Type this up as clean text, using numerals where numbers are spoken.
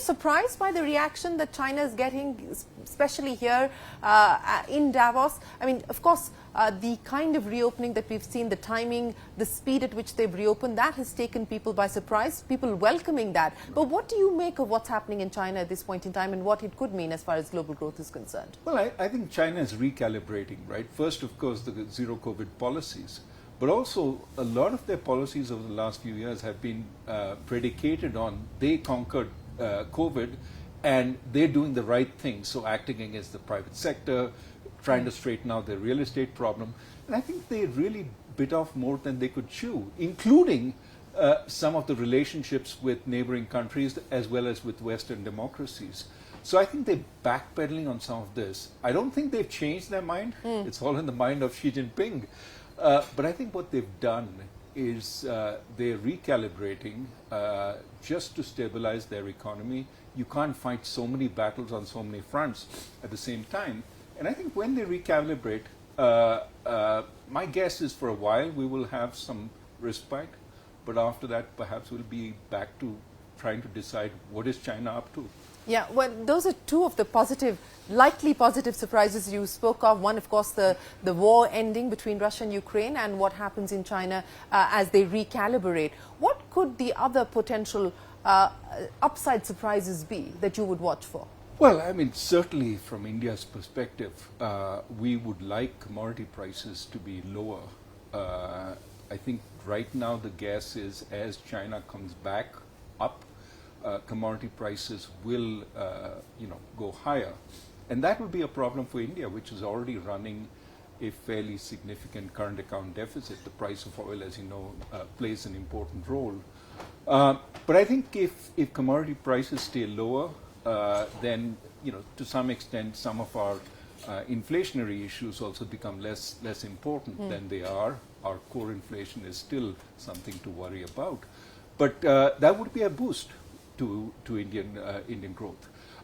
surprised by the reaction that China is getting, especially here in Davos? I mean, of course, the kind of reopening that we've seen, the timing, the speed at which they've reopened, that has taken people by surprise, people welcoming that. But what do you make of what's happening in China at this point in time and what it could mean as far as global growth is concerned? Well, I think China is recalibrating, right? First, of course, the zero COVID policies. But also, a lot of their policies over the last few years have been predicated on they conquered COVID and they're doing the right thing. So acting against the private sector, trying to straighten out their real estate problem. And I think they really bit off more than they could chew, including some of the relationships with neighboring countries as well as with Western democracies. So I think they're backpedaling on some of this. I don't think they've changed their mind. It's all in the mind of Xi Jinping. But I think what they've done is they're recalibrating just to stabilize their economy. You can't fight so many battles on so many fronts at the same time. And I think when they recalibrate, my guess is for a while we will have some respite. But after that, perhaps we'll be back to trying to decide what is China up to. Yeah, well, those are two of the likely positive surprises you spoke of. One, of course, the war ending between Russia and Ukraine and what happens in China as they recalibrate. What could the other potential upside surprises be that you would watch for? Well, I mean, certainly from India's perspective, we would like commodity prices to be lower. I think right now the guess is as China comes back up, commodity prices will, go higher. And that would be a problem for India, which is already running a fairly significant current account deficit. The price of oil, as you know, plays an important role. But I think if commodity prices stay lower, then, to some extent, some of our inflationary issues also become less important than they are. Our core inflation is still something to worry about. But that would be a boost to Indian growth.